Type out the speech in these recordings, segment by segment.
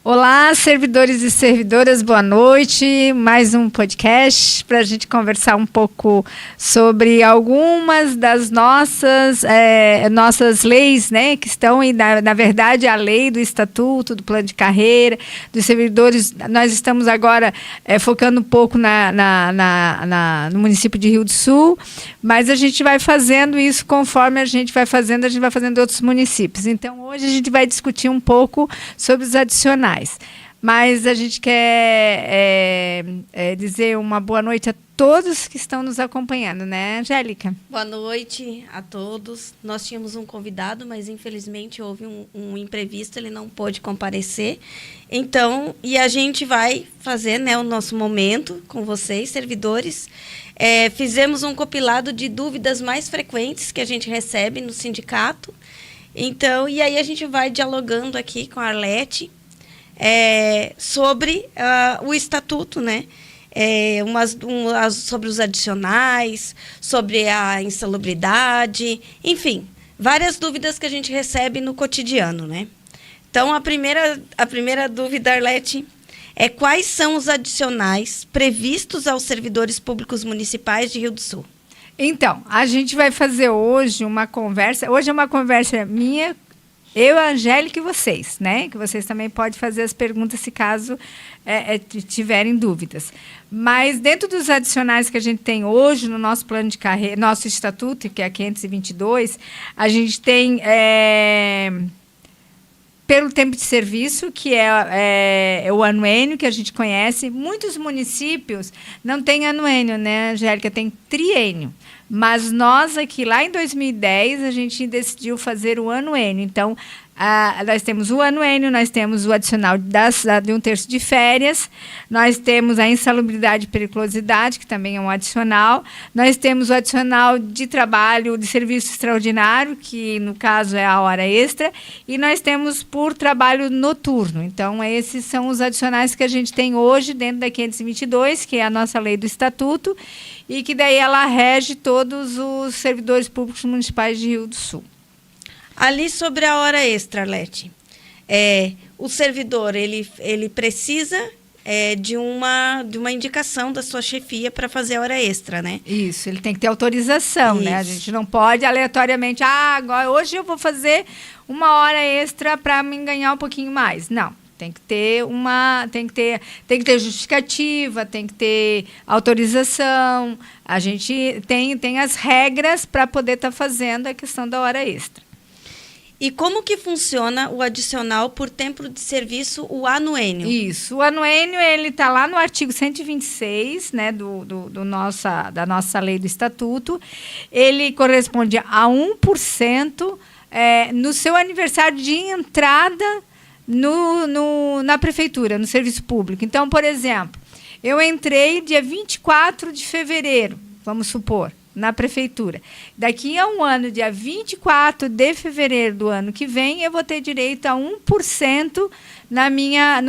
Olá, servidores e servidoras, boa noite. Mais um podcast para a gente conversar um pouco sobre algumas das nossas leis, né, que estão, na verdade, a lei do Estatuto, do Plano de Carreira, dos servidores. Nós estamos agora focando um pouco no município de Rio do Sul, mas a gente vai fazendo isso conforme a gente vai fazendo em outros municípios. Então, hoje a gente vai discutir um pouco sobre os adicionais. Mas a gente quer dizer uma boa noite a todos que estão nos acompanhando, né, Angélica? Boa noite a todos. Nós tínhamos um convidado, mas infelizmente houve um imprevisto, ele não pôde comparecer. Então, e a gente vai fazer, né, o nosso momento com vocês, servidores. Fizemos um compilado de dúvidas mais frequentes que a gente recebe no sindicato. Então, e aí a gente vai dialogando aqui com a Arlete sobre o estatuto, né? Sobre os adicionais, sobre a insalubridade, enfim, várias dúvidas que a gente recebe no cotidiano, né? Então, a primeira dúvida, Arlete, é quais são os adicionais previstos aos servidores públicos municipais de Rio do Sul? Então, a gente vai fazer hoje uma conversa. Hoje é uma conversa minha, eu, a Angélica e vocês, né? Que vocês também podem fazer as perguntas se caso tiverem dúvidas. Mas dentro dos adicionais que a gente tem hoje no nosso plano de carreira, nosso estatuto, que é a 522, a gente tem pelo tempo de serviço, que é o anuênio, que a gente conhece. Muitos municípios não têm anuênio, né, Angélica? Tem triênio. Mas nós aqui, lá em 2010, a gente decidiu fazer o anuênio. Então, nós temos o anuênio, nós temos o adicional de um terço de férias, nós temos a insalubridade e periculosidade, que também é um adicional, nós temos o adicional de trabalho de serviço extraordinário, que no caso é a hora extra, e nós temos por trabalho noturno. Então, esses são os adicionais que a gente tem hoje dentro da 522, que é a nossa lei do Estatuto, e que daí ela rege todos os servidores públicos municipais de Rio do Sul. Ali sobre a hora extra, Arlete, o servidor ele precisa de uma indicação da sua chefia para fazer a hora extra, né? Isso, ele tem que ter autorização, né? A gente não pode aleatoriamente, agora hoje eu vou fazer uma hora extra para me ganhar um pouquinho mais. Não. Tem que ter justificativa, tem que ter autorização. A gente tem as regras para poder estar fazendo a questão da hora extra. E como que funciona o adicional por tempo de serviço, o anuênio? Isso, o anuênio ele está lá no artigo 126, né, da nossa lei do Estatuto. Ele corresponde a 1% no seu aniversário de entrada na prefeitura, no serviço público. Então, por exemplo, eu entrei dia 24 de fevereiro, vamos supor, na prefeitura. Daqui a um ano, dia 24 de fevereiro do ano que vem, eu vou ter direito a 1% na minha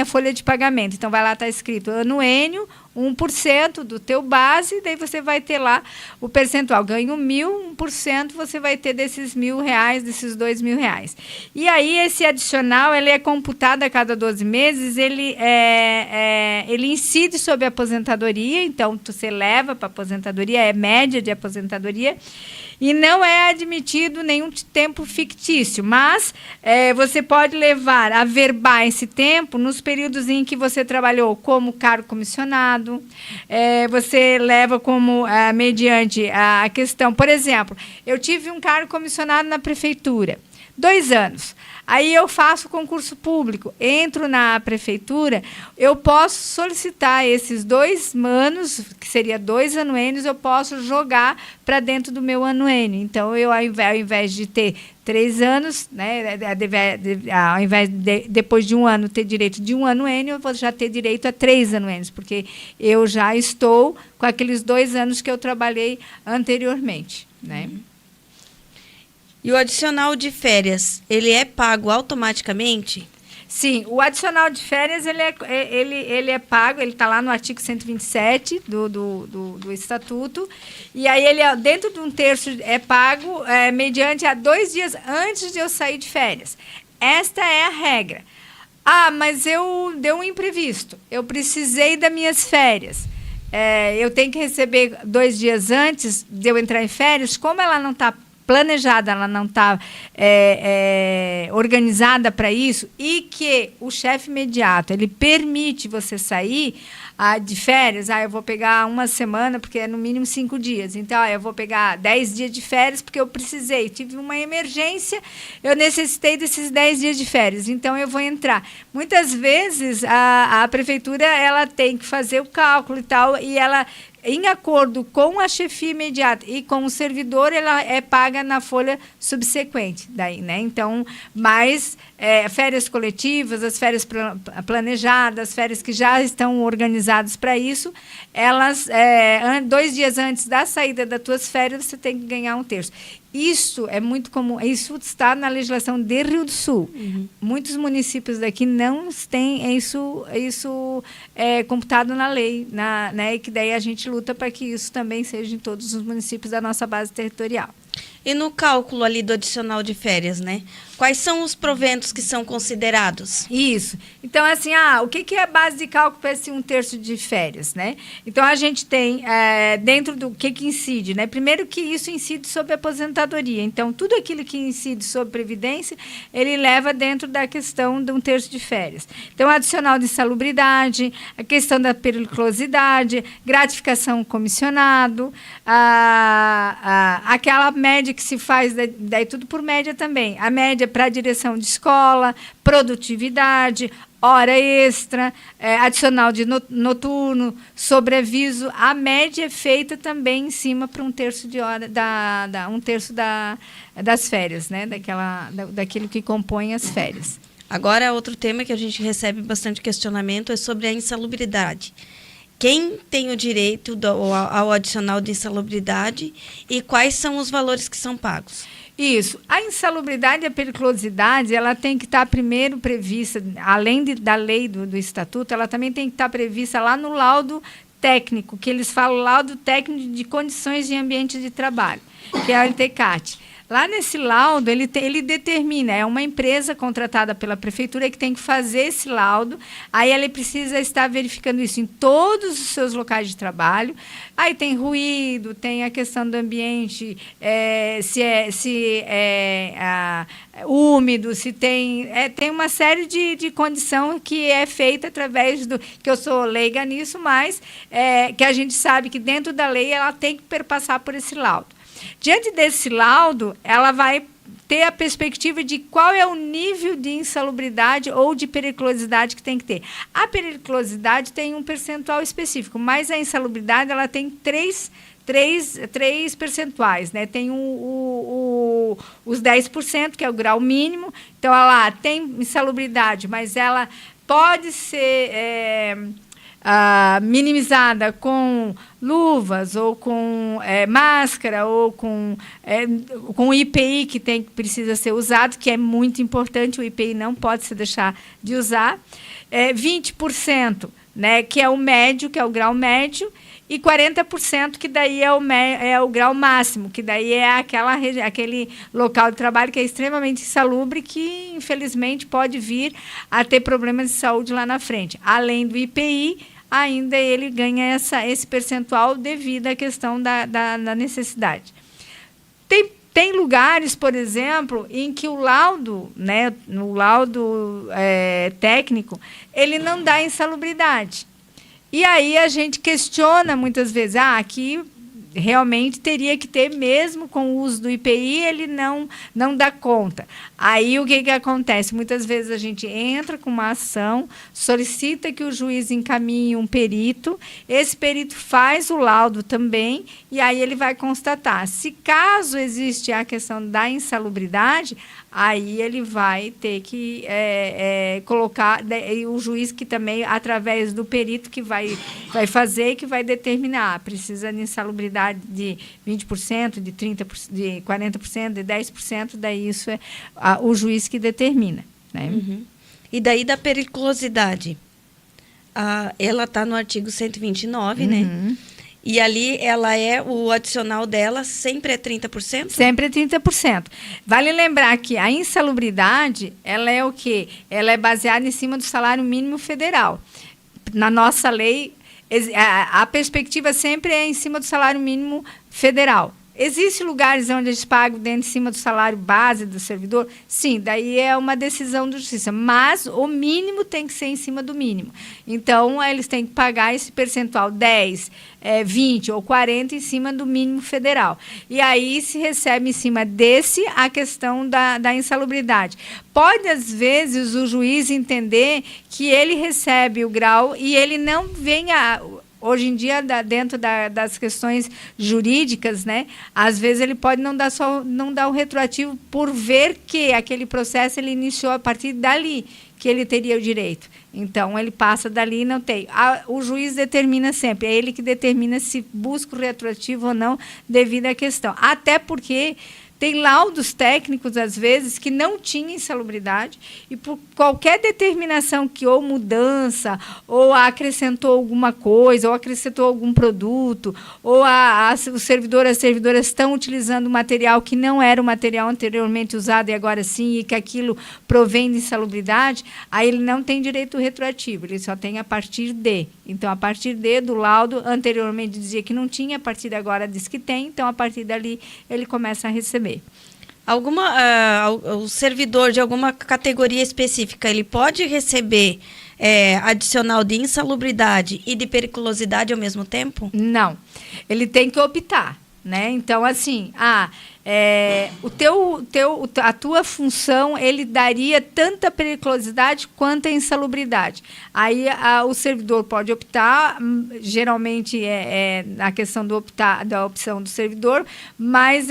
folha de pagamento. Então, vai lá, está escrito anuênio, 1% do teu base, daí você vai ter lá o percentual. Ganho 1.000, 1% você vai ter desses R$1.000, desses R$2.000. E aí, esse adicional, ele é computado a cada 12 meses, ele incide sobre a aposentadoria, então, você leva para a aposentadoria, é média de aposentadoria, e não é admitido nenhum tempo fictício, mas você pode levar a verbar esse tempo nos períodos em que você trabalhou como cargo comissionado, você leva como, mediante a questão, por exemplo, eu tive um cargo comissionado na prefeitura, 2 anos. Aí eu faço concurso público, entro na prefeitura, eu posso solicitar esses 2 anos, que seria 2 anuênios, eu posso jogar para dentro do meu anuênio. Então, eu, ao invés de ter 3 anos, né, ao invés de, depois de 1 ano, ter direito de 1 anuênio, eu vou já ter direito a 3 anuênios, porque eu já estou com aqueles 2 anos que eu trabalhei anteriormente, né? E o adicional de férias, ele é pago automaticamente? Sim, o adicional de férias, ele é pago, ele está lá no artigo 127 do Estatuto, e aí ele, dentro de um terço, é pago mediante a 2 dias antes de eu sair de férias. esta é a regra. Mas deu um imprevisto, eu precisei das minhas férias. Eu tenho que receber 2 dias antes de eu entrar em férias, como ela não está planejada, ela não está organizada para isso, e que o chefe imediato, ele permite você sair de férias, eu vou pegar 1 semana, porque é no mínimo 5 dias, então eu vou pegar 10 dias de férias, porque eu precisei, tive uma emergência, eu necessitei desses 10 dias de férias, então eu vou entrar. Muitas vezes a prefeitura ela tem que fazer o cálculo e tal, e ela, em acordo com a chefia imediata e com o servidor, ela é paga na folha subsequente. Daí, né? Então, mais férias coletivas, as férias planejadas, férias que já estão organizadas para isso, elas, 2 dias antes da saída das tuas férias, você tem que ganhar 1/3. Isso é muito comum, isso está na legislação de Rio do Sul. Uhum. Muitos municípios daqui não têm isso computado na lei, né? E que daí a gente luta para que isso também seja em todos os municípios da nossa base territorial. E no cálculo ali do adicional de férias, né? Quais são os proventos que são considerados? Isso. Então, assim, o que é a base de cálculo para esse 1/3 de férias, né? Então, a gente tem, dentro do que incide, né? Primeiro que isso incide sobre a aposentadoria. Então, tudo aquilo que incide sobre previdência, ele leva dentro da questão de 1/3 de férias. Então, adicional de insalubridade, a questão da periculosidade, gratificação comissionado, aquela média que se faz, daí tudo por média também. A média para a direção de escola, produtividade, hora extra, adicional de noturno, sobreaviso. A média é feita também em cima para 1/3 de hora, 1/3 das férias, né? Daquilo que compõe as férias. Agora, outro tema que a gente recebe bastante questionamento é sobre a insalubridade. Quem tem o direito ao adicional de insalubridade e quais são os valores que são pagos? Isso. A insalubridade e a periculosidade, ela tem que estar primeiro prevista, além da lei do estatuto, ela também tem que estar prevista lá no laudo técnico, que eles falam laudo técnico de condições de ambiente de trabalho, que é o LTCAT. Lá nesse laudo, ele determina, é uma empresa contratada pela prefeitura que tem que fazer esse laudo, aí ele precisa estar verificando isso em todos os seus locais de trabalho, aí tem ruído, tem a questão do ambiente, se é úmido, se tem uma série de condição que é feita através que eu sou leiga nisso, mas que a gente sabe que dentro da lei ela tem que perpassar por esse laudo. Diante desse laudo, ela vai ter a perspectiva de qual é o nível de insalubridade ou de periculosidade que tem que ter. A periculosidade tem um percentual específico, mas a insalubridade ela tem três percentuais, né? Tem os 10%, que é o grau mínimo. Então, ela tem insalubridade, mas ela pode ser minimizada com luvas, ou com máscara, ou com o IPI que precisa ser usado, que é muito importante, o IPI não pode se deixar de usar. 20%, né, que é o médio, que é o grau médio, e 40%, que daí é o grau máximo, que daí é aquele local de trabalho que é extremamente insalubre, que, infelizmente, pode vir a ter problemas de saúde lá na frente. Além do IPI, ainda ele ganha esse percentual devido à questão da necessidade. Tem lugares, por exemplo, em que o laudo, né, no laudo técnico, ele não dá insalubridade. E aí a gente questiona muitas vezes, aqui realmente teria que ter, mesmo com o uso do IPI, ele não dá conta. Aí o que acontece? Muitas vezes a gente entra com uma ação, solicita que o juiz encaminhe um perito, esse perito faz o laudo também, e aí ele vai constatar. Se caso existe a questão da insalubridade, aí ele vai ter que colocar, o juiz que também, através do perito que vai fazer, que vai determinar, precisa de insalubridade de 20%, de 30%, de 40%, de 10%, daí isso é o juiz que determina. Né? Uhum. E daí da periculosidade? Ela está no artigo 129, né? E ali o adicional dela sempre é 30%? Sempre é 30%. Vale lembrar que a insalubridade, ela é o quê? Ela é baseada em cima do salário mínimo federal. Na nossa lei, a perspectiva sempre é em cima do salário mínimo federal. Existem lugares onde eles pagam dentro em cima do salário base do servidor? Sim, daí é uma decisão da justiça. Mas o mínimo tem que ser em cima do mínimo. Então, eles têm que pagar esse percentual 10, 20 ou 40 em cima do mínimo federal. E aí se recebe em cima desse a questão da insalubridade. Pode, às vezes, o juiz entender que ele recebe o grau e ele não venha... Hoje em dia, dentro das questões jurídicas, né, às vezes ele pode não dar o retroativo por ver que aquele processo ele iniciou a partir dali que ele teria o direito. Então, ele passa dali e não tem. O juiz determina sempre, é ele que determina se busca o retroativo ou não devido à questão. Até porque tem laudos técnicos, às vezes, que não tinham insalubridade e por qualquer determinação que ou mudança, ou acrescentou alguma coisa, ou acrescentou algum produto, ou o servidor, as servidoras estão utilizando material que não era o material anteriormente usado e agora sim, e que aquilo provém de insalubridade, aí ele não tem direito retroativo, ele só tem a partir de. Então, a partir do laudo, anteriormente dizia que não tinha, a partir de agora diz que tem, então, a partir dali, ele começa a receber. O servidor de alguma categoria específica, ele pode receber adicional de insalubridade e de periculosidade ao mesmo tempo? Não. Ele tem que optar, né? Então, assim, a tua função, ele daria tanta periculosidade quanto a insalubridade. Aí o servidor pode optar, geralmente é a questão da opção do servidor, mas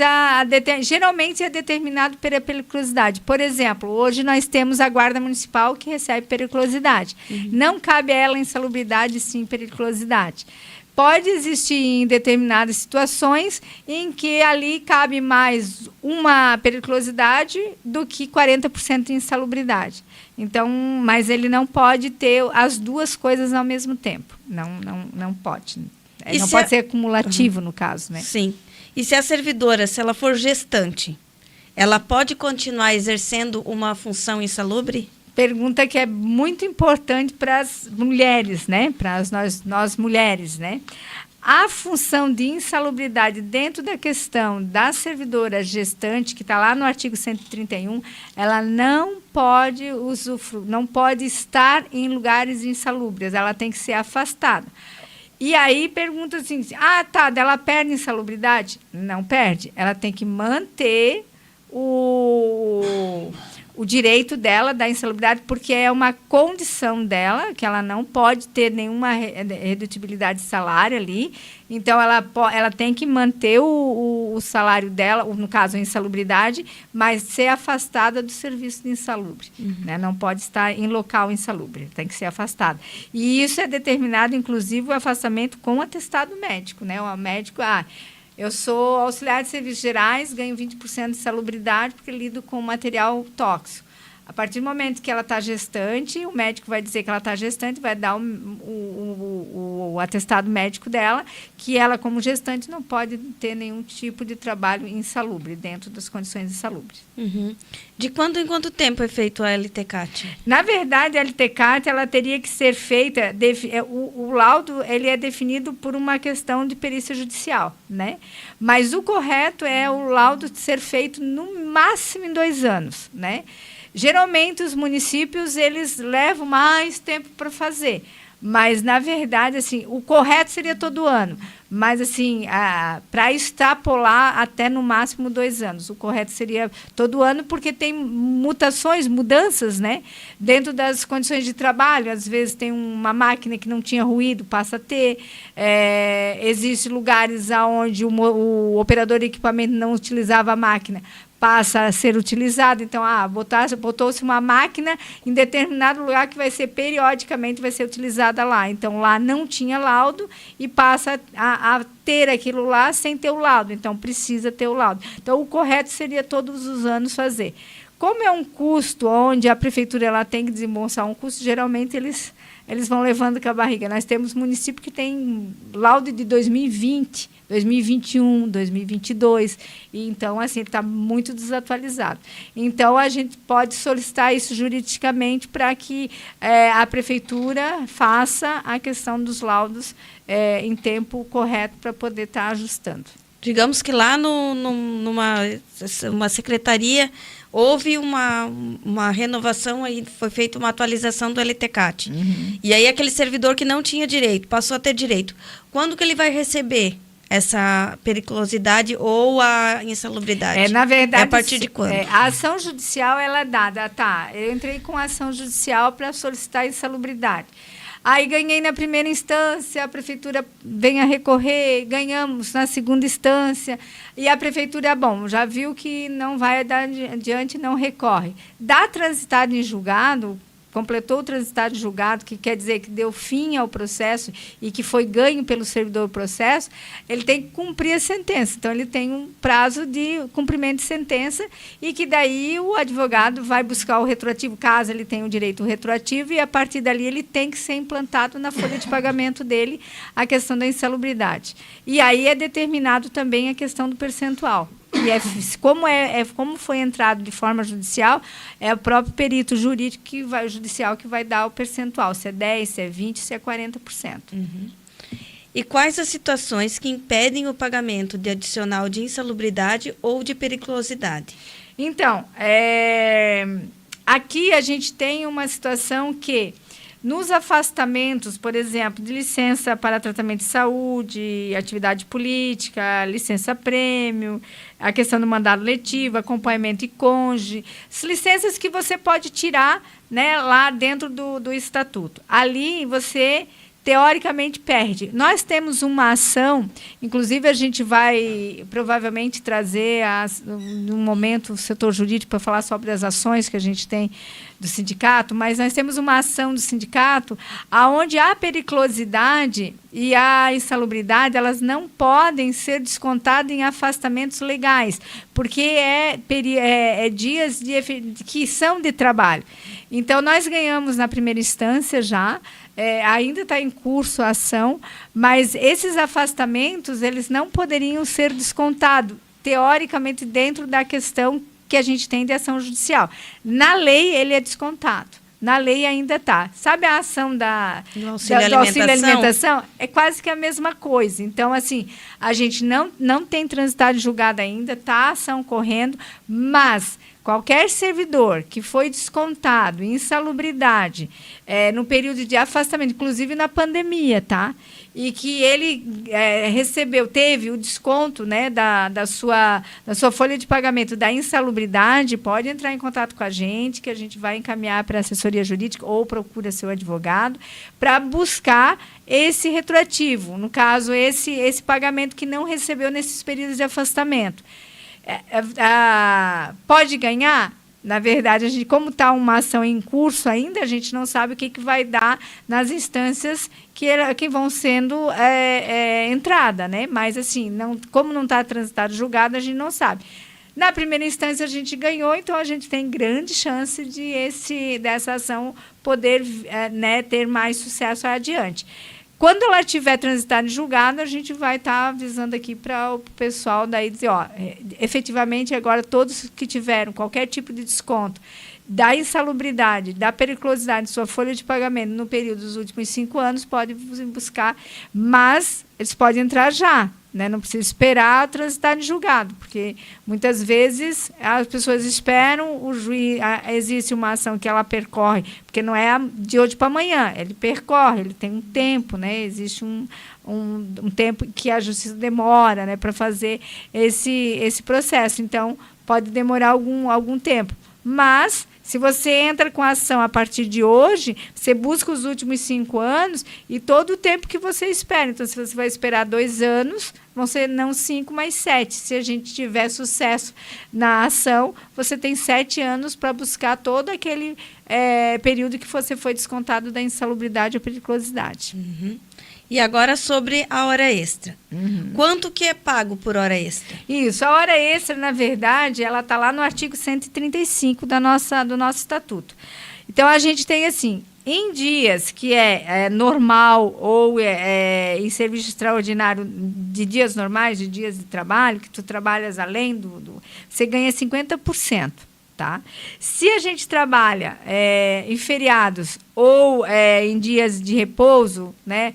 geralmente é determinado pela periculosidade. Por exemplo, hoje nós temos a Guarda Municipal que recebe periculosidade. Uhum. Não cabe a ela insalubridade, sim periculosidade. Pode existir em determinadas situações em que ali cabe mais uma periculosidade do que 40% de insalubridade. Então, mas ele não pode ter as duas coisas ao mesmo tempo. Não pode. Não pode ser acumulativo, no caso, né? Sim. E se a servidora, se ela for gestante, ela pode continuar exercendo uma função insalubre? Pergunta que é muito importante para as mulheres, né? Para nós mulheres, né? A função de insalubridade dentro da questão da servidora gestante, que está lá no artigo 131, ela não pode não pode estar em lugares insalubres, ela tem que ser afastada. E aí pergunta assim, ela perde insalubridade? Não perde, ela tem que manter o direito dela da insalubridade, porque é uma condição dela, que ela não pode ter nenhuma redutibilidade de salário ali. Então, ela tem que manter o salário dela, no caso, a insalubridade, mas ser afastada do serviço de insalubre. Uhum. Né? Não pode estar em local insalubre, tem que ser afastada. E isso é determinado, inclusive, o afastamento com atestado médico. Né? O médico... eu sou auxiliar de serviços gerais, ganho 20% de salubridade porque lido com material tóxico. A partir do momento que ela está gestante, o médico vai dizer que ela está gestante, vai dar o atestado médico dela, que ela, como gestante, não pode ter nenhum tipo de trabalho insalubre, dentro das condições insalubres. Uhum. De quanto em quanto tempo é feito a LTCAT? Na verdade, a LTCAT ela teria que ser feita... O laudo ele é definido por uma questão de perícia judicial, né? Mas o correto é o laudo ser feito no máximo em 2 anos, né? Geralmente, os municípios, eles levam mais tempo para fazer. Mas, na verdade, assim, o correto seria todo ano. Mas, assim, para extrapolar até no máximo 2 anos. O correto seria todo ano, porque tem mudanças, né? Dentro das condições de trabalho. Às vezes tem uma máquina que não tinha ruído, passa a ter. Existem lugares onde o operador de equipamento não utilizava a máquina, passa a ser utilizado. Então, botou-se uma máquina em determinado lugar que vai ser periodicamente vai ser utilizada lá. Então, lá não tinha laudo e passa a ter aquilo lá sem ter o laudo. Então, precisa ter o laudo. Então, o correto seria todos os anos fazer. como é um custo onde a prefeitura ela tem que desembolsar um custo, geralmente eles vão levando com a barriga. Nós temos município que tem laudo de 2020, 2021, 2022, e então, assim, está muito desatualizado. Então, a gente pode solicitar isso juridicamente para que a prefeitura faça a questão dos laudos em tempo correto para poder estar ajustando. Digamos que lá numa secretaria houve uma renovação, aí foi feita uma atualização do LTCAT. Uhum. E aí aquele servidor que não tinha direito, passou a ter direito. Quando que ele vai receber essa periculosidade ou a insalubridade? Na verdade, a partir de quando? A ação judicial ela é dada. Tá, eu entrei com a ação judicial para solicitar insalubridade. Aí ganhei na primeira instância, a prefeitura vem a recorrer, ganhamos na segunda instância, e a prefeitura, já viu que não vai dar adiante, não recorre. Dá transitado em julgado, completou o transitado em julgado, que quer dizer que deu fim ao processo e que foi ganho pelo servidor do processo, ele tem que cumprir a sentença. Então, ele tem um prazo de cumprimento de sentença e que daí o advogado vai buscar o retroativo, caso ele tenha o direito retroativo, e a partir dali ele tem que ser implantado na folha de pagamento dele a questão da insalubridade. E aí é determinado também a questão do percentual. E como foi entrado de forma judicial, é o próprio perito jurídico judicial que vai dar o percentual, se é 10%, se é 20%, se é 40%. Uhum. E quais as situações que impedem o pagamento de adicional de insalubridade ou de periculosidade? Então, aqui a gente tem uma situação que, nos afastamentos, por exemplo, de licença para tratamento de saúde, atividade política, licença-prêmio, a questão do mandado letivo, acompanhamento e cônjuge, licenças que você pode tirar, né, lá dentro do estatuto. Ali você, teoricamente, perde. Nós temos uma ação, inclusive a gente vai provavelmente trazer, no momento, o setor jurídico para falar sobre as ações que a gente tem do sindicato, mas nós temos uma ação do sindicato onde a periculosidade e a insalubridade, elas não podem ser descontadas em afastamentos legais, porque dias que são de trabalho. Então, nós ganhamos na primeira instância já, ainda está em curso a ação, mas esses afastamentos, eles não poderiam ser descontados, teoricamente, dentro da questão que a gente tem de ação judicial. Na lei, ele é descontado. Na lei ainda está. Sabe a ação do auxílio alimentação? É quase que a mesma coisa. Então, assim, a gente não tem transitado em julgado ainda, está a ação correndo, mas qualquer servidor que foi descontado em insalubridade no período de afastamento, inclusive na pandemia, tá? E que ele teve o desconto, né, da sua folha de pagamento da insalubridade, pode entrar em contato com a gente, que a gente vai encaminhar para a assessoria jurídica ou procura seu advogado para buscar esse retroativo, no caso, esse pagamento que não recebeu nesses períodos de afastamento. Pode ganhar? Na verdade, como está uma ação em curso ainda, a gente não sabe o que vai dar nas instâncias que vão sendo entrada, né? Mas, assim, como não está transitado julgado, a gente não sabe. Na primeira instância, a gente ganhou, então a gente tem grande chance dessa ação poder ter mais sucesso adiante. Quando ela estiver transitada em julgado, a gente vai estar avisando aqui para o pessoal daí dizer, efetivamente, agora todos que tiveram qualquer tipo de desconto da insalubridade, da periculosidade de sua folha de pagamento no período dos últimos 5 anos, podem buscar, mas eles podem entrar já, né? Não precisa esperar transitar em julgado, porque muitas vezes as pessoas esperam, o juiz, existe uma ação que ela percorre, porque não é de hoje para amanhã, ele percorre, ele tem um tempo, né? Existe um tempo que a justiça demora, né, para fazer esse processo, então pode demorar algum tempo, mas se você entra com a ação a partir de hoje, você busca os últimos 5 anos e todo o tempo que você espera. Então, se você vai esperar 2 anos, vão ser não 5, mas 7. Se a gente tiver sucesso na ação, você tem 7 anos para buscar todo aquele período que você foi descontado da insalubridade ou periculosidade. Uhum. E agora sobre a hora extra. Quanto que é pago por hora extra? Isso, a hora extra, na verdade, ela está lá no artigo 135 do nosso estatuto. Então, a gente tem assim, em dias que é normal ou em serviço extraordinário de dias normais, de dias de trabalho, que tu trabalhas além você ganha 50%. Tá? Se a gente trabalha em feriados ou em dias de repouso, né,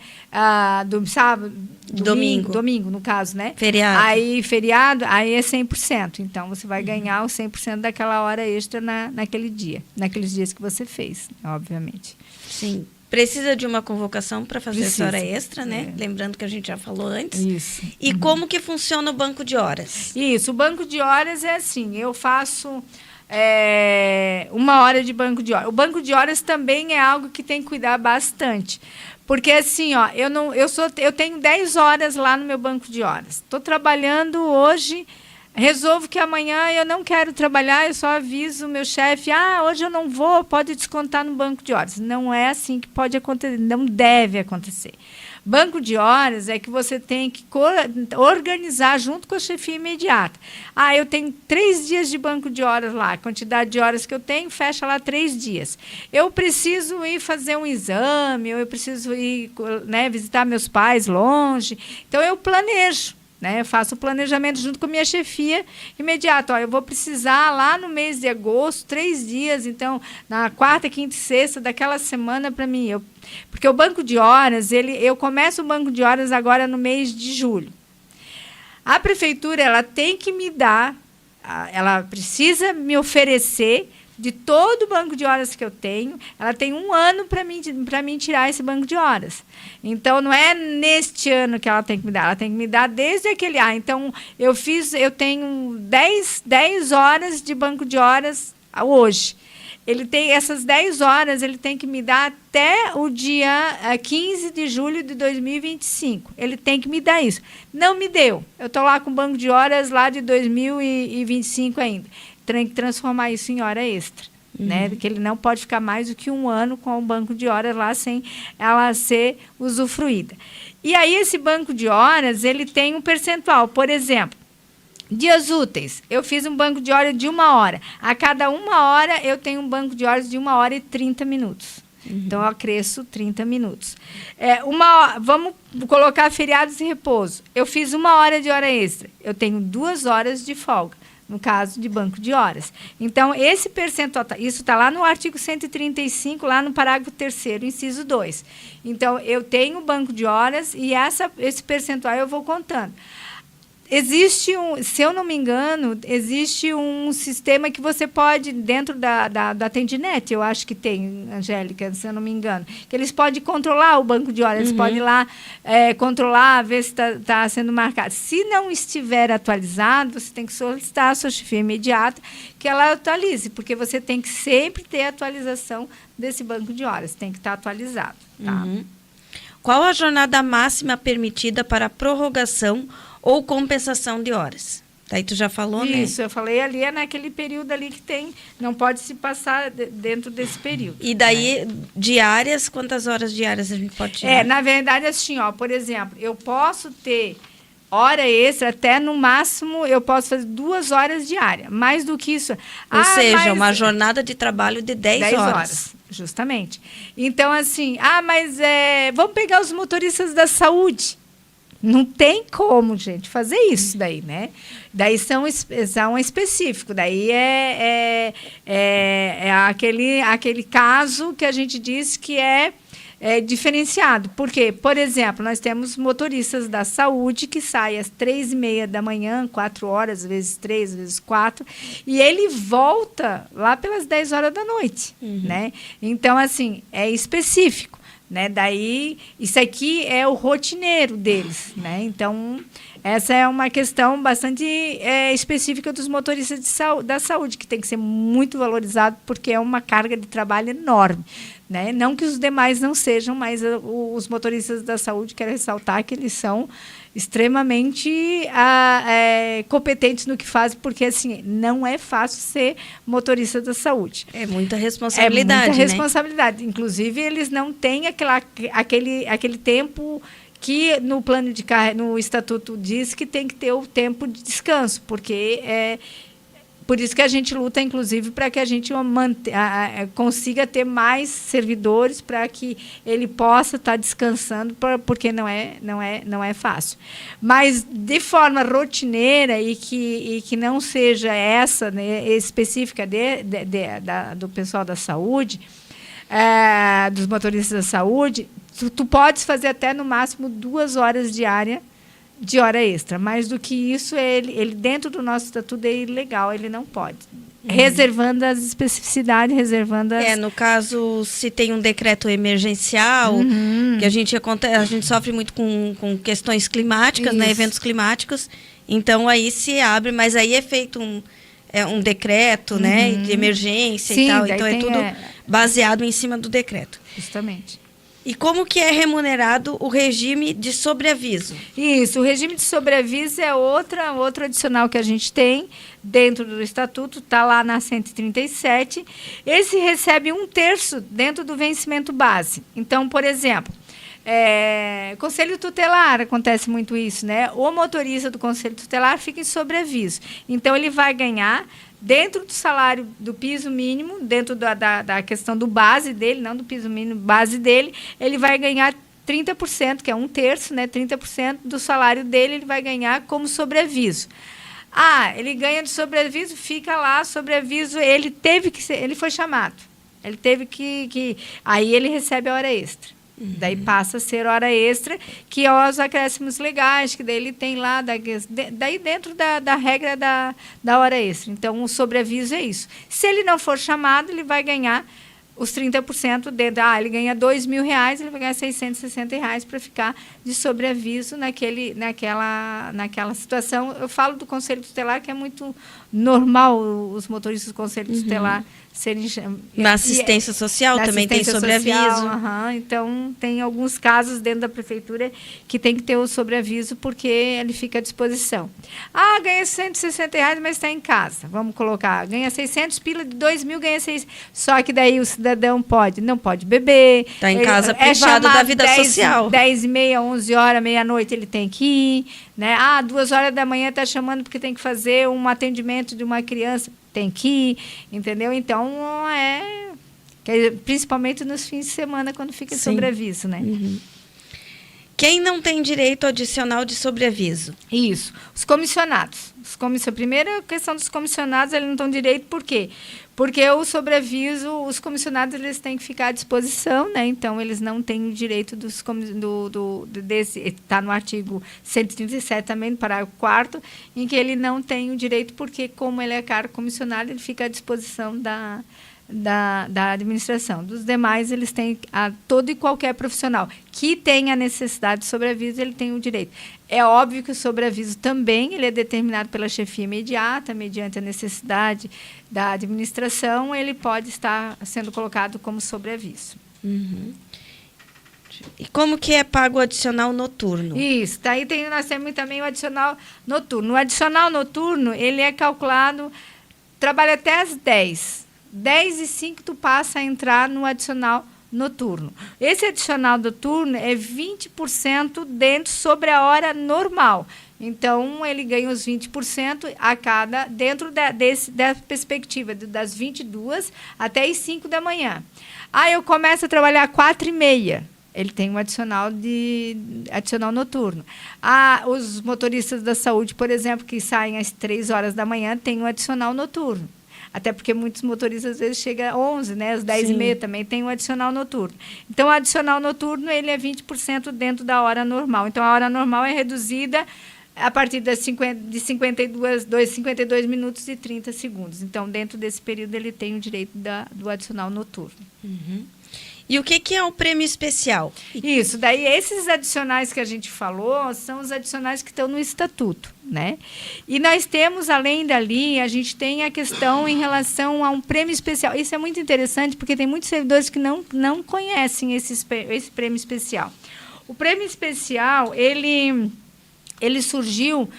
do sábado, domingo, no caso, né? Feriado, aí é 100%. Então, você vai ganhar os 100% daquela hora extra naquele dia, naqueles dias que você fez, obviamente. Sim. Precisa de uma convocação para fazer essa hora extra, né? Lembrando que a gente já falou antes. Isso. E como que funciona o banco de horas? Isso, o banco de horas é assim, eu faço... 1 hora de banco de horas. O banco de horas também é algo que tem que cuidar bastante. Porque assim, ó, eu tenho 10 horas lá no meu banco de horas. Estou trabalhando hoje, resolvo que amanhã eu não quero trabalhar, eu só aviso o meu chefe, hoje eu não vou, pode descontar no banco de horas. Não é assim que pode acontecer, não deve acontecer. Banco de horas é que você tem que organizar junto com a chefia imediata. Eu tenho 3 dias de banco de horas lá, a quantidade de horas que eu tenho, fecha lá 3 dias. Eu preciso ir fazer um exame, eu preciso ir, né, visitar meus pais longe. Então, eu planejo. Né, eu faço o planejamento junto com a minha chefia imediata. Eu vou precisar lá no mês de agosto, 3 dias, então, na quarta, quinta e sexta daquela semana para mim. Porque o banco de horas, eu começo o banco de horas agora no mês de julho. A prefeitura, ela tem que me dar, ela precisa me oferecer de todo o banco de horas que eu tenho, ela tem 1 ano para mim tirar esse banco de horas. Então, não é neste ano que ela tem que me dar, ela tem que me dar desde aquele ano. Então, eu tenho 10 horas de banco de horas hoje. Ele tem essas 10 horas, ele tem que me dar até o dia 15 de julho de 2025. Ele tem que me dar isso. Não me deu. Eu estou lá com o banco de horas lá de 2025 ainda. Tem que transformar isso em hora extra. Né? Porque ele não pode ficar mais do que 1 ano com o banco de horas lá sem ela ser usufruída. E aí, esse banco de horas, ele tem um percentual. Por exemplo, dias úteis, eu fiz um banco de horas de 1 hora. A cada 1 hora, eu tenho um banco de horas de 1 hora e 30 minutos. Então, eu acresço 30 minutos. Vamos colocar feriados e repouso. Eu fiz 1 hora de hora extra. Eu tenho 2 horas de folga, no caso de banco de horas. Então, esse percentual, isso está lá no artigo 135, lá no parágrafo 3º, inciso 2. Então, eu tenho banco de horas e esse percentual eu vou contando. Existe se eu não me engano, existe um sistema que você pode, dentro da Atendinet, eu acho que tem, Angélica, se eu não me engano, que eles podem controlar o banco de horas, eles podem ir lá controlar, ver se está sendo marcado. Se não estiver atualizado, você tem que solicitar a sua chefia imediata que ela atualize, porque você tem que sempre ter atualização desse banco de horas, tem que estar atualizado. Tá? Qual a jornada máxima permitida para prorrogação ou compensação de horas? Daí tu já falou, né? Isso, eu falei ali, é naquele período ali que tem, não pode se passar dentro desse período. E daí, diárias, quantas horas diárias a gente pode tirar? Na verdade, assim, por exemplo, eu posso ter hora extra, até no máximo eu posso fazer 2 horas diárias. Mais do que isso. Ou seja, uma jornada de trabalho de 10 horas. Justamente. Então, assim, vamos pegar os motoristas da saúde. Não tem como, gente, fazer isso daí, né? Daí são específico, daí é aquele caso que a gente diz que é diferenciado. Por quê? Por exemplo, nós temos motoristas da saúde que saem às 3h30 da manhã, 4 horas, às vezes 3, às vezes 4, e ele volta lá pelas 10 horas da noite, né? Então, assim, é específico. Né? Daí, isso aqui é o rotineiro deles. Né? Então, essa é uma questão bastante específica dos motoristas da saúde, que tem que ser muito valorizado, porque é uma carga de trabalho enorme. Né? Não que os demais não sejam, mas os motoristas da saúde, quero ressaltar que eles são extremamente competentes no que fazem, porque assim, não é fácil ser motorista da saúde. É muita responsabilidade, responsabilidade. Inclusive, eles não têm aquele tempo que no plano de no estatuto diz que tem que ter o tempo de descanso, porque por isso que a gente luta, inclusive, para que a gente consiga ter mais servidores para que ele possa estar descansando, porque não é fácil. Mas, de forma rotineira e que não seja essa, né, específica do pessoal da saúde, dos motoristas da saúde, tu podes fazer até, no máximo, 2 horas diárias de hora extra. Mais do que isso, ele dentro do nosso estatuto é ilegal, ele não pode. Reservando as especificidades, reservando as... no caso, se tem um decreto emergencial, que a gente sofre muito com questões climáticas, né, eventos climáticos, então aí se abre, mas aí é feito um decreto, né, de emergência. Sim, e tal, então é tudo baseado em cima do decreto. Justamente. E como que é remunerado o regime de sobreaviso? Isso, o regime de sobreaviso é outro adicional que a gente tem dentro do estatuto, está lá na 137. Esse recebe 1/3 dentro do vencimento base. Então, por exemplo, conselho tutelar, acontece muito isso, né? O motorista do conselho tutelar fica em sobreaviso. Então, ele vai ganhar dentro do salário do piso mínimo, dentro da questão do base dele, não do piso mínimo, base dele, ele vai ganhar 30%, que é 1/3, né? 30% do salário dele ele vai ganhar como sobreaviso. Ele ganha de sobreaviso, fica lá, sobreaviso, ele foi chamado. Ele teve que aí ele recebe a hora extra. Daí passa a ser hora extra, que é os acréscimos legais, que daí ele tem lá, daí dentro da regra da hora extra. Então, o sobreaviso é isso. Se ele não for chamado, ele vai ganhar os 30% dentro. Ele ganha R$2.000, ele vai ganhar R$660 para ficar de sobreaviso naquela situação. Eu falo do conselho tutelar, que é muito normal os motoristas do conselho tutelar serem... Na assistência social também tem sobreaviso. Então, tem alguns casos dentro da prefeitura que tem que ter o sobreaviso, porque ele fica à disposição. Ganha R$160, mas está em casa. Vamos colocar, ganha 600 pila, de 2.000 ganha 600. Só que daí o cidadão não pode beber. Está em casa privado da vida social. 10h30, 11h, meia-noite ele tem que ir. Né? 2h da manhã está chamando porque tem que fazer um atendimento de uma criança, tem que ir, entendeu? Então, principalmente nos fins de semana, quando fica sobreaviso, né? Quem não tem direito adicional de sobreaviso? Isso, os comissionados. A primeira questão dos comissionados, eles não têm direito, por quê? Porque o sobreaviso, os comissionados, eles têm que ficar à disposição, né? Então, eles não têm o direito desse... Está no artigo 137 também, no parágrafo 4º, em que ele não tem o direito, porque, como ele é cargo comissionado, ele fica à disposição da administração. Dos demais, eles têm todo e qualquer profissional que tenha necessidade de sobreaviso, ele tem o direito. É óbvio que o sobreaviso também ele é determinado pela chefia imediata, mediante a necessidade da administração, ele pode estar sendo colocado como sobreaviso. E como que é pago o adicional noturno? Isso, daí nós temos também o adicional noturno. O adicional noturno, ele é calculado, trabalha até às 10. 10h05 tu passa a entrar no adicional noturno. Esse adicional noturno é 20% sobre a hora normal. Então, ele ganha os 20% dentro da perspectiva, das 22 até as 5 da manhã. Eu começo a trabalhar às 4h30. Ele tem um adicional noturno. Os motoristas da saúde, por exemplo, que saem às 3h da manhã, têm um adicional noturno. Até porque muitos motoristas, às vezes, chegam às 11, né? Às 10h30 também tem um adicional noturno. Então, o adicional noturno, ele é 20% dentro da hora normal. Então, a hora normal é reduzida a partir de 52 minutos e 30 segundos. Então, dentro desse período, ele tem o direito do adicional noturno. E o que é o prêmio especial? Isso, daí esses adicionais que a gente falou são os adicionais que estão no estatuto, né? E nós temos, além dali, a gente tem a questão em relação a um prêmio especial. Isso é muito interessante, porque tem muitos servidores que não conhecem esse prêmio especial. O prêmio especial, ele ele surgiu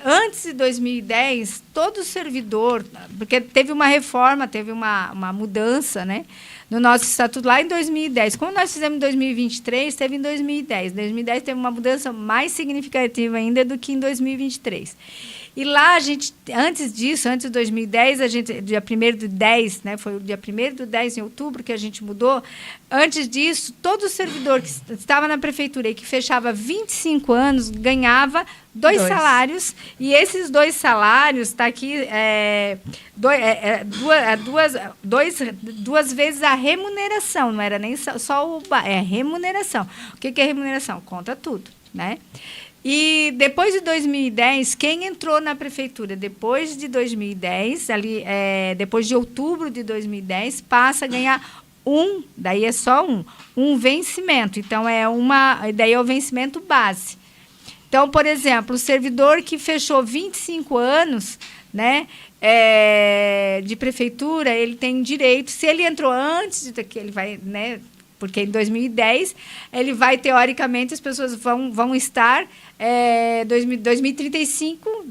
antes de 2010, todo servidor, porque teve uma reforma, teve uma mudança, né, no nosso estatuto lá em 2010. Como nós fizemos em 2023, teve em 2010. Em 2010 teve uma mudança mais significativa ainda do que em 2023. E lá, a gente, antes disso, antes de 2010, a gente, dia 1º do 10, né, foi o dia 1º do 10, em outubro, que a gente mudou. Antes disso, todo servidor que estava na prefeitura e que fechava 25 anos ganhava dois salários. E esses 2 salários, está aqui, duas vezes a remuneração, não era nem só remuneração. O que é remuneração? Conta tudo, né? E depois de 2010, quem entrou na prefeitura depois de 2010, depois de outubro de 2010, passa a ganhar daí é só um vencimento. Então, daí é o vencimento base. Então, por exemplo, o servidor que fechou 25 anos, né, de prefeitura, ele tem direito, se ele entrou antes de que ele vai, né, porque em 2010, ele vai, teoricamente, as pessoas vão estar 2035,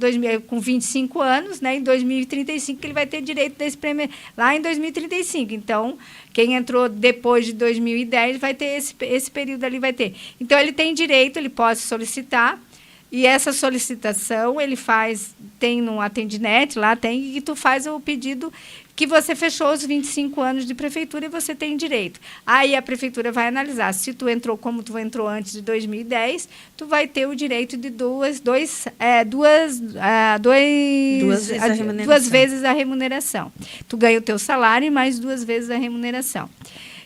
com 25 anos, né? Em 2035, ele vai ter direito desse prêmio lá em 2035. Então, quem entrou depois de 2010 vai ter esse período ali, vai ter. Então, ele tem direito, ele pode solicitar, e essa solicitação ele tem no Atendinet, lá tem, e tu faz o pedido que você fechou os 25 anos de prefeitura e você tem direito. Aí a prefeitura vai analisar. Se tu entrou como tu entrou antes de 2010, tu vai ter o direito de duas vezes a remuneração. Tu ganha o teu salário e mais 2 vezes a remuneração.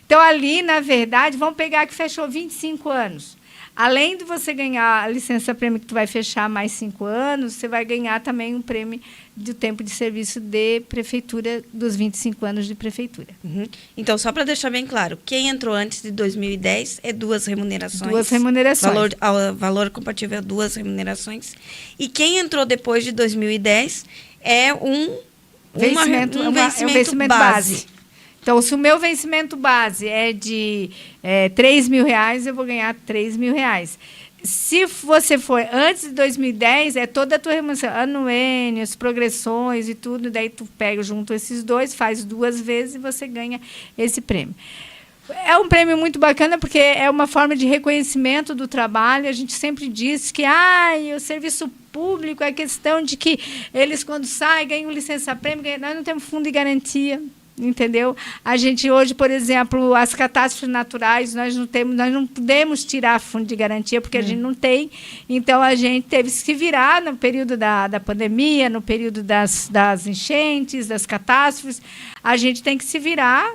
Então, ali, na verdade, vamos pegar que fechou 25 anos. Além de você ganhar a licença-prêmio que tu vai fechar mais 5 anos, você vai ganhar também um prêmio do tempo de serviço de prefeitura, dos 25 anos de prefeitura. Uhum. Então, só para deixar bem claro, quem entrou antes de 2010 é 2 remunerações. 2 remunerações. Valor compatível a 2 remunerações. E quem entrou depois de 2010 é um vencimento base. Então, se o meu vencimento base é de R$3.000, eu vou ganhar R$3.000. Se você for antes de 2010, é toda a tua remuneração, anuênios, progressões e tudo, daí tu pega junto esses 2, faz 2 vezes e você ganha esse prêmio. É um prêmio muito bacana porque é uma forma de reconhecimento do trabalho. A gente sempre diz que o serviço público é questão de que eles, quando saem, ganham licença-prêmio. Nós não temos fundo de garantia. Entendeu? A gente hoje, por exemplo, as catástrofes naturais, nós não podemos tirar fundo de garantia porque a gente não tem. Então, a gente teve que se virar no período da pandemia, no período das enchentes, das catástrofes. A gente tem que se virar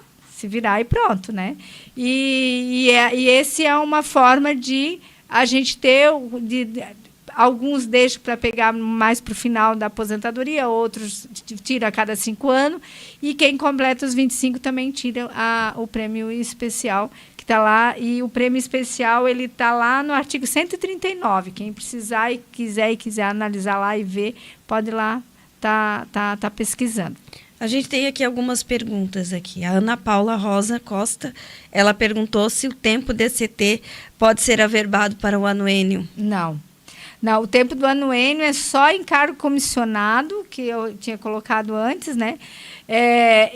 e pronto, né? E esse é uma forma de a gente ter... Alguns deixam para pegar mais para o final da aposentadoria, outros tiram a cada 5 anos, e quem completa os 25 também tira o prêmio especial, que está lá, e o prêmio especial ele está lá no artigo 139. Quem precisar e quiser analisar lá e ver, pode ir lá tá pesquisando. A gente tem aqui algumas perguntas aqui. A Ana Paula Rosa Costa, ela perguntou se o tempo DCT pode ser averbado para o anuênio. Não, o tempo do anuênio é só encargo comissionado, que eu tinha colocado antes, né?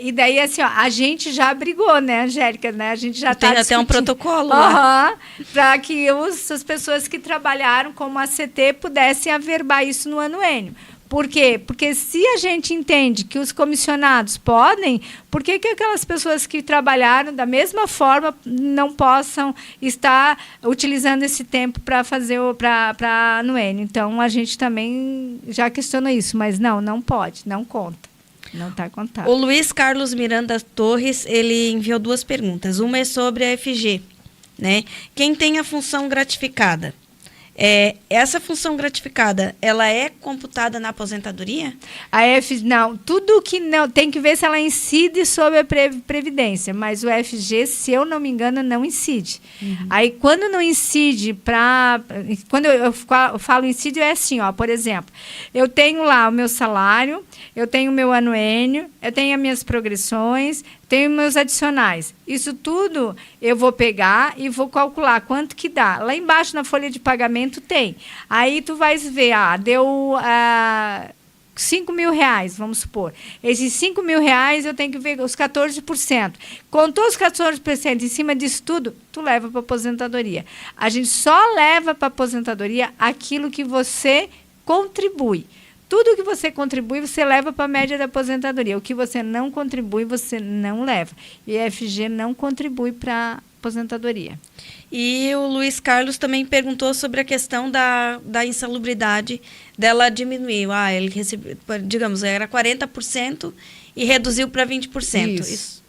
E daí, assim, a gente já brigou, né, Angélica? Né? A gente já tem até um protocolo lá. Para que as pessoas que trabalharam como ACT pudessem averbar isso no anuênio. Por quê? Porque se a gente entende que os comissionados podem, por que aquelas pessoas que trabalharam da mesma forma não possam estar utilizando esse tempo para fazer para anuênio? Então, a gente também já questiona isso, mas não pode, não conta. Não está contado. O Luiz Carlos Miranda Torres, ele enviou 2 perguntas. Uma é sobre a FG, né? Quem tem a função gratificada? Essa função gratificada, ela é computada na aposentadoria? Não, tudo que não, tem que ver se ela incide sobre a Previdência, mas o FG, se eu não me engano, não incide. Uhum. Aí, quando não incide, quando eu falo incide, é assim, por exemplo, eu tenho lá o meu salário, eu tenho o meu anuênio, eu tenho as minhas progressões, tenho meus adicionais. Isso tudo eu vou pegar e vou calcular quanto que dá. Lá embaixo, na folha de pagamento, orçamento tem. Aí tu vais ver, deu 5 mil reais, vamos supor. Esses 5 mil reais eu tenho que ver os 14%. Contou os 14% em cima disso tudo, tu leva para aposentadoria. A gente só leva para aposentadoria aquilo que você contribui. Tudo que você contribui, você leva para a média da aposentadoria. O que você não contribui, você não leva. E a FG não contribui para a aposentadoria. E o Luiz Carlos também perguntou sobre a questão da insalubridade, dela diminuiu. Ele recebeu, digamos, era 40% e reduziu para 20%. Isso.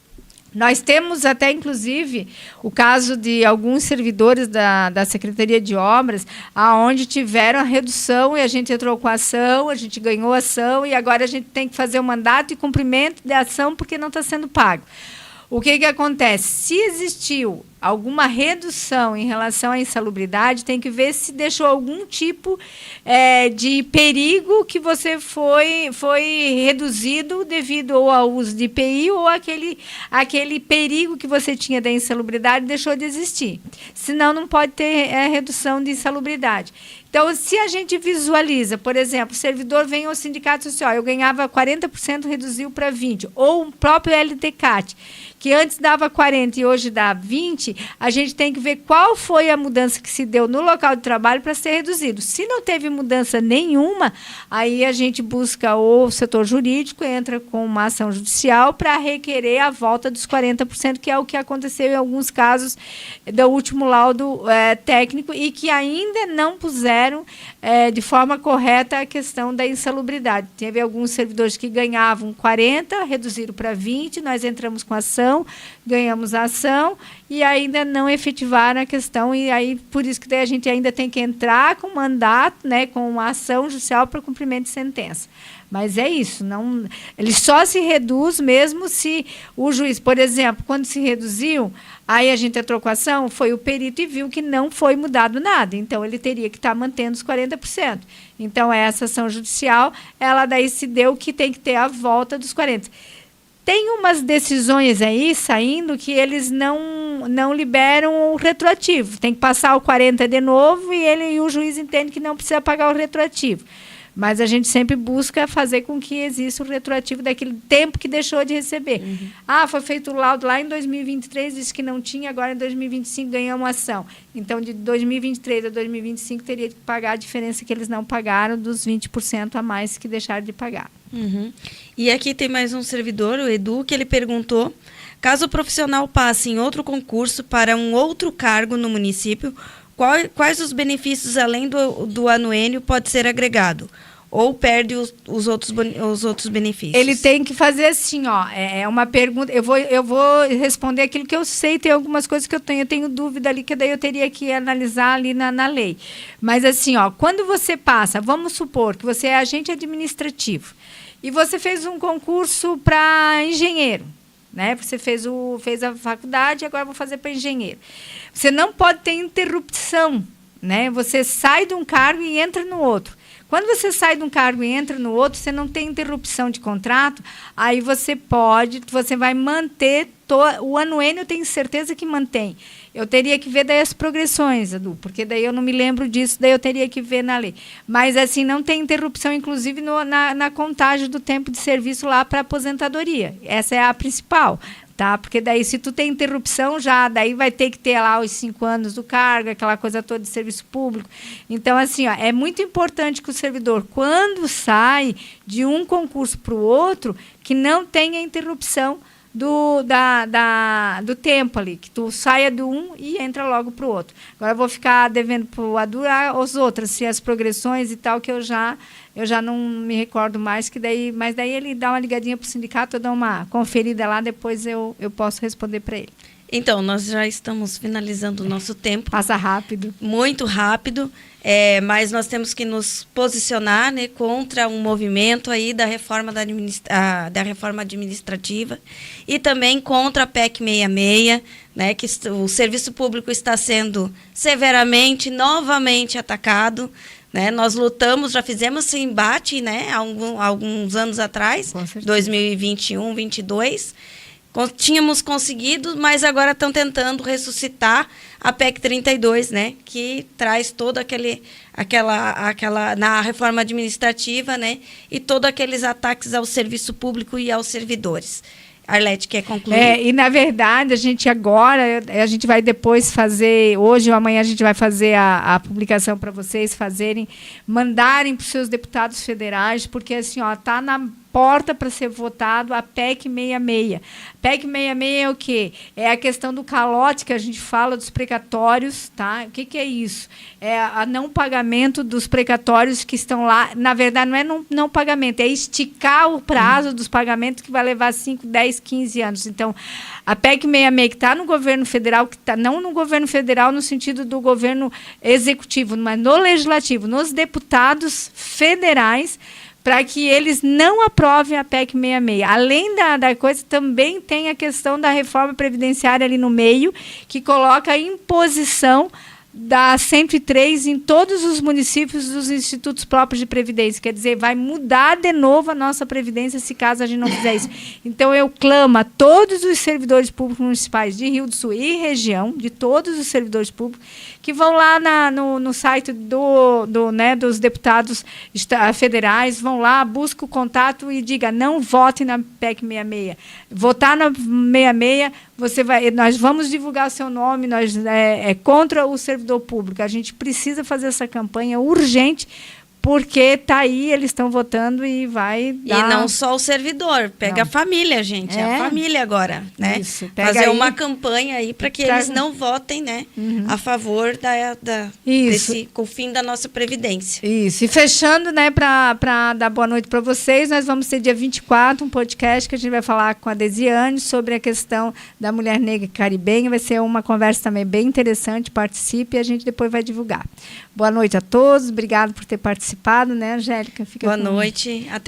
Nós temos até, inclusive, o caso de alguns servidores da Secretaria de Obras, aonde tiveram a redução e a gente entrou com a ação, a gente ganhou a ação e agora a gente tem que fazer o mandato e cumprimento da ação porque não está sendo pago. O que acontece? Se existiu alguma redução em relação à insalubridade, tem que ver se deixou algum tipo de perigo que você foi reduzido devido ou ao uso de IPI ou aquele perigo que você tinha da insalubridade deixou de existir. Senão, não pode ter redução de insalubridade. Então, se a gente visualiza, por exemplo, o servidor vem ao sindicato social, eu ganhava 40%, reduziu para 20%, ou o próprio LTCAT, que antes dava 40% e hoje dá 20%, a gente tem que ver qual foi a mudança que se deu no local de trabalho para ser reduzido. Se não teve mudança nenhuma, aí a gente busca o setor jurídico, entra com uma ação judicial para requerer a volta dos 40%, que é o que aconteceu em alguns casos do último laudo técnico e que ainda não puseram de forma correta a questão da insalubridade. Teve alguns servidores que ganhavam 40%, reduziram para 20%, nós entramos com a ação, ganhamos a ação e ainda não efetivaram a questão e aí por isso que daí a gente ainda tem que entrar com mandato, né, com uma ação judicial para cumprimento de sentença. Mas é isso, não, ele só se reduz mesmo se o juiz, por exemplo, quando se reduziu, aí a gente entrou com a ação, foi o perito e viu que não foi mudado nada, então ele teria que estar mantendo os 40%. Então essa ação judicial, ela daí se deu que tem que ter a volta dos 40%. Tem umas decisões aí saindo que eles não liberam o retroativo. Tem que passar o 40 de novo e o juiz entende que não precisa pagar o retroativo. Mas a gente sempre busca fazer com que exista o retroativo daquele tempo que deixou de receber. Uhum. Foi feito o laudo lá em 2023, disse que não tinha, agora em 2025 ganhamos uma ação. Então, de 2023 a 2025, teria que pagar a diferença que eles não pagaram dos 20% a mais que deixaram de pagar. Uhum. E aqui tem mais um servidor, o Edu, que ele perguntou, caso o profissional passe em outro concurso para um outro cargo no município, quais os benefícios além do anuênio pode ser agregado? Ou perde os outros benefícios? Ele tem que fazer assim, é uma pergunta, eu vou responder aquilo que eu sei, tem algumas coisas que eu tenho dúvida ali, que daí eu teria que analisar ali na lei. Mas assim, quando você passa, vamos supor que você é agente administrativo, e você fez um concurso para engenheiro, né? Você fez a faculdade, agora vou fazer para engenheiro. Você não pode ter interrupção, né? Você sai de um cargo e entra no outro. Quando você sai de um cargo e entra no outro, você não tem interrupção de contrato, aí você vai manter, o anuênio eu tenho certeza que mantém. Eu teria que ver daí as progressões, Edu, porque daí eu não me lembro disso, daí eu teria que ver na lei. Mas, assim, não tem interrupção, inclusive, na contagem do tempo de serviço lá para aposentadoria. Essa é a principal, tá? Porque daí, se tu tem interrupção, daí vai ter que ter lá os 5 anos do cargo, aquela coisa toda de serviço público. Então, assim, é muito importante que o servidor, quando sai de um concurso para o outro, que não tenha interrupção do tempo ali, que tu saia do um e entra logo para o outro. Agora eu vou ficar devendo para o Adu as outras, se as progressões e tal, que eu já não me recordo mais, mas daí ele dá uma ligadinha para o sindicato, eu dou uma conferida lá, depois eu posso responder para ele. Então, nós já estamos finalizando o nosso tempo. Passa rápido. Muito rápido, mas nós temos que nos posicionar, né, contra um movimento aí da reforma da reforma administrativa e também contra a PEC 66, né, que o serviço público está sendo severamente, novamente atacado. Né? Nós lutamos, já fizemos esse embate, né, há alguns anos atrás, 2021, 2022, tínhamos conseguido, mas agora estão tentando ressuscitar a PEC 32, né, que traz todo aquela na reforma administrativa, né, e todos aqueles ataques ao serviço público e aos servidores. Arlete, quer concluir? E na verdade, a gente vai depois fazer, hoje ou amanhã a gente vai fazer a publicação para vocês mandarem para os seus deputados federais, porque assim, está na porta para ser votado a PEC 66. PEC 66 é o quê? É a questão do calote que a gente fala dos precatórios, tá? O que é isso? É a não pagamento dos precatórios que estão lá. Na verdade, não é não pagamento, é esticar o prazo dos pagamentos, que vai levar 5, 10, 15 anos. Então, a PEC 66, que está no governo federal, que está não no governo federal no sentido do governo executivo, mas no legislativo, nos deputados federais, para que eles não aprovem a PEC 66. Além da coisa, também tem a questão da reforma previdenciária ali no meio, que coloca a imposição da 103 em todos os municípios dos institutos próprios de previdência. Quer dizer, vai mudar de novo a nossa previdência se caso a gente não fizer isso. Então, eu clamo a todos os servidores públicos municipais de Rio do Sul e região, de todos os servidores públicos, que vão lá no site dos deputados federais, vão lá, buscam o contato e diga, não vote na PEC 66. Votar na 66, nós vamos divulgar seu nome, contra o servidor público. A gente precisa fazer essa campanha urgente, porque está aí, eles estão votando e vai dar... E não só o servidor, pega a família, gente, a família agora, né? Isso, fazer uma campanha aí para que eles não votem, né, a favor com o fim da nossa previdência. Isso, e fechando, né, para dar boa noite para vocês, nós vamos ter dia 24 um podcast que a gente vai falar com a Desiane sobre a questão da mulher negra caribenha. Vai ser uma conversa também bem interessante, participe e a gente depois vai divulgar. Boa noite a todos, obrigado por ter participado, né, Angélica? Boa noite.